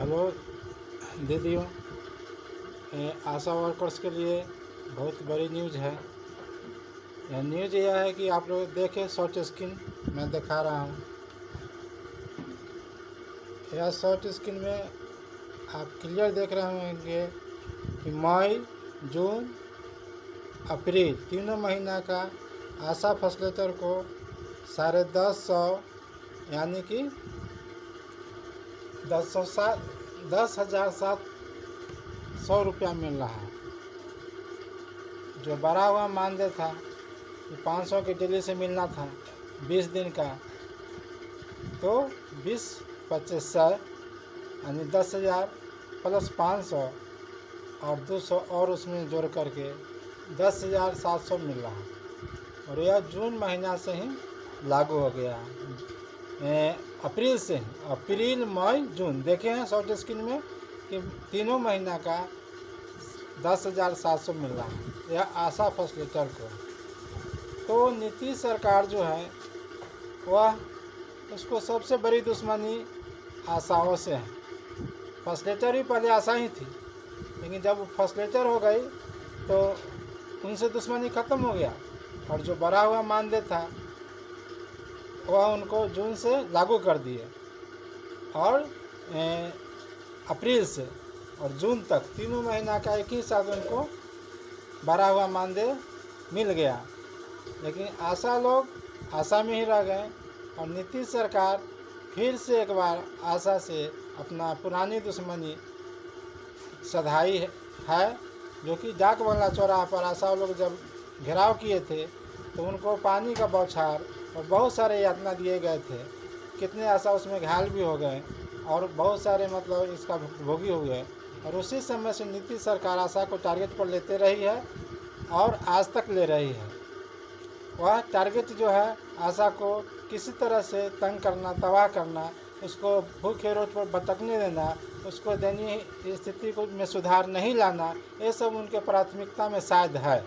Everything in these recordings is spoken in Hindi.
हेलो दीदियों, आशा वर्कर्स के लिए बहुत बड़ी न्यूज़ है। यह न्यूज़ यह है कि आप लोग देखें शॉर्ट स्क्रीन मैं दिखा रहा हूँ। यह शॉर्ट स्क्रीन में आप क्लियर देख रहे होंगे कि मई, जून, अप्रैल तीनों महीना का आशा फैसिलिटेटर को 10,500 यानी कि 10,700 रुपया मिल रहा है। जो बढ़ा हुआ मानदेय था कि 500 की डेली से मिलना था 20 दिन का, तो 20-25 यानी 10,000 प्लस 500 और 200 और उसमें जोड़ करके 10,700 मिल रहा है। और यह जून महीना से ही लागू हो गया है, अप्रैल से ही। अप्रैल, मई, जून देखे हैं शॉर्ट स्क्रीन में कि तीनों महीना का 10,700 मिल रहा है यह आशा फैसिलिटेटर को। तो नीतीश सरकार जो है वह उसको सबसे बड़ी दुश्मनी आशाओं से है। फैसिलिटेटर भी पहले आशा ही थी, लेकिन जब वो फैसिलिटेटर हो गई तो उनसे दुश्मनी ख़त्म हो गया। और जो बढ़ा हुआ मानदेय था वह उनको जून से लागू कर दिए और अप्रैल से और जून तक तीनों महीना का एक ही साथ उनको बढ़ा हुआ मानदेय मिल गया। लेकिन आशा लोग आशा में ही रह गए और नीतीश सरकार फिर से एक बार आशा से अपना पुरानी दुश्मनी सधाई है। जो कि डाक बंगला चौराहा पर आशा लोग जब घेराव किए थे तो उनको पानी का बौछार और बहुत सारे यातना दिए गए थे। कितने आशा उसमें घायल भी हो गए और बहुत सारे मतलब इसका भोगी हुए। और उसी समय से नीतीश सरकार आशा को टारगेट पर लेते रही है और आज तक ले रही है। वह टारगेट जो है आशा को किसी तरह से तंग करना, तबाह करना, उसको भूखे रोड पर भटकने देना, उसको दयनीय स्थिति को में सुधार नहीं लाना, ये सब उनके प्राथमिकता में शायद है।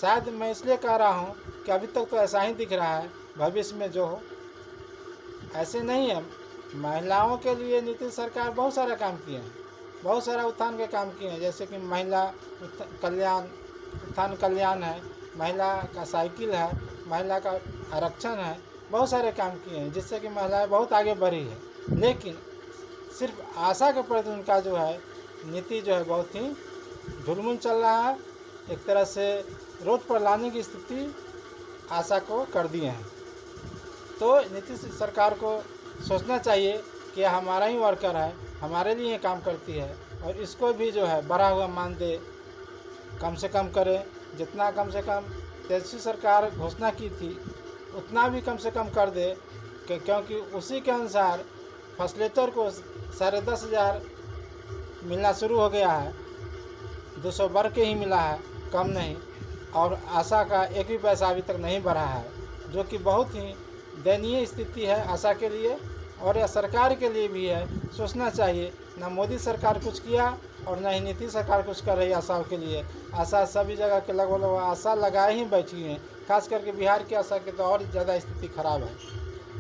शायद मैं इसलिए कह रहा हूँ कि अभी तक तो ऐसा ही दिख रहा है, भविष्य में जो हो ऐसे नहीं है। महिलाओं के लिए नीतीश सरकार बहुत सारा काम किए हैं, बहुत सारा उत्थान के काम किए हैं। जैसे कि महिला उत्थान कल्याण है, महिला का साइकिल है, महिला का आरक्षण है, बहुत सारे काम किए हैं जिससे कि महिलाएं बहुत आगे बढ़ी है। लेकिन सिर्फ आशा के प्रति उनका जो है नीति जो है बहुत ही ढुलमुल चल रहा है। एक तरह से रोड पर लाने की स्थिति आशा को कर दिए हैं। तो नीतीश सरकार को सोचना चाहिए कि हमारा ही वर्कर है, हमारे लिए काम करती है और इसको भी जो है बढ़ा हुआ मानदेय कम से कम करे। जितना कम से कम तेजस्वी सरकार घोषणा की थी उतना भी कम से कम कर दे, क्योंकि उसी के अनुसार फैसिलिटेटर को 10,500 मिलना शुरू हो गया है। 200 बढ़ के ही मिला है, कम नहीं। और आशा का एक भी पैसा अभी तक नहीं बढ़ा है, जो कि बहुत ही दयनीय स्थिति है आशा के लिए और यह सरकार के लिए भी है। सोचना चाहिए, ना मोदी सरकार कुछ किया और ना ही नीतीश सरकार कुछ कर रही है आशाओं के लिए। आशा सभी जगह के लगभग आशा लगाए ही बैठी हैं, खास करके बिहार की आशा की तो और ज़्यादा स्थिति खराब है।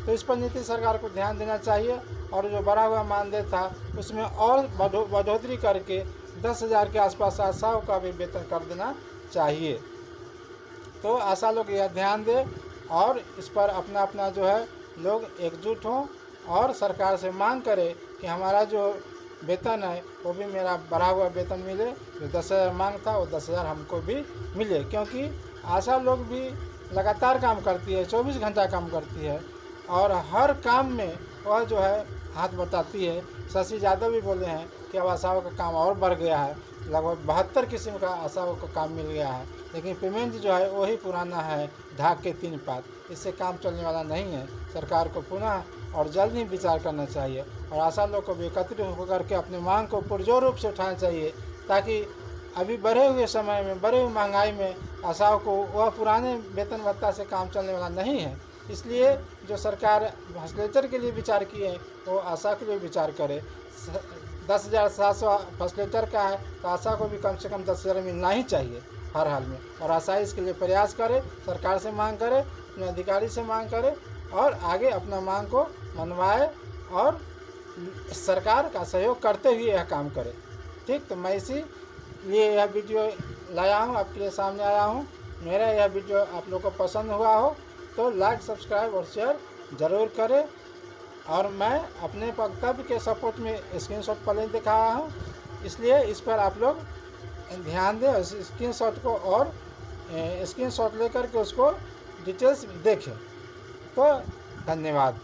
तो इस पर नीतीश सरकार को ध्यान देना चाहिए और जो बढ़ा हुआ मानदेय था उसमें और बढ़ोतरी करके 10,000 के आसपास आशाओं का भी वेतन कर देना चाहिए। तो आशा लोग यह ध्यान दें और इस पर अपना अपना जो है लोग एकजुट हों और सरकार से मांग करें कि हमारा जो वेतन है वो भी मेरा बढ़ा हुआ वेतन मिले। जो 10,000 मांग था वो 10,000 हमको भी मिले, क्योंकि आशा लोग भी लगातार काम करती है, 24 घंटा काम करती है और हर काम में वह जो है हाथ बटाती है। शशि यादव भी बोले हैं कि अब आशाओं का काम और बढ़ गया है, लगभग 72 किस्म का आशाओं को काम मिल गया है, लेकिन पेमेंट जो है वही पुराना है, ढाक के 3 पात। इससे काम चलने वाला नहीं है। सरकार को पुनः और जल्द ही विचार करना चाहिए और आशा लोग को भी एकत्रित होकर के अपनी मांग को पुरजोर रूप से उठाना चाहिए, ताकि अभी बढ़े हुए समय में, बढ़े हुई महंगाई में आशाओं को वह पुराने वेतन भत्ता से काम चलने वाला नहीं है। इसलिए जो सरकार फैसिलिटेटर के लिए विचार किए वो आशा के लिए विचार करे। 10,700 फैसिलिटेटर का है तो आशा को भी कम से कम 10,000 मिलना ही चाहिए हर हाल में। और आशा इसके लिए प्रयास करे, सरकार से मांग करे, अपने अधिकारी से मांग करे और आगे अपना मांग को मनवाए और सरकार का सहयोग करते हुए यह काम करे। ठीक, तो मैं इसी लिए यह वीडियो लाया हूँ, आपके लिए सामने आया हूँ। मेरा यह वीडियो आप लोग को पसंद हुआ हो तो लाइक, सब्सक्राइब और शेयर ज़रूर करें। और मैं अपने वक्तव्य के सपोर्ट में स्क्रीनशॉट पहले दिखाया हूँ, इसलिए इस पर आप लोग ध्यान दें। उस स्क्रीनशॉट को और स्क्रीनशॉट लेकर के उसको डिटेल्स देखें। तो धन्यवाद।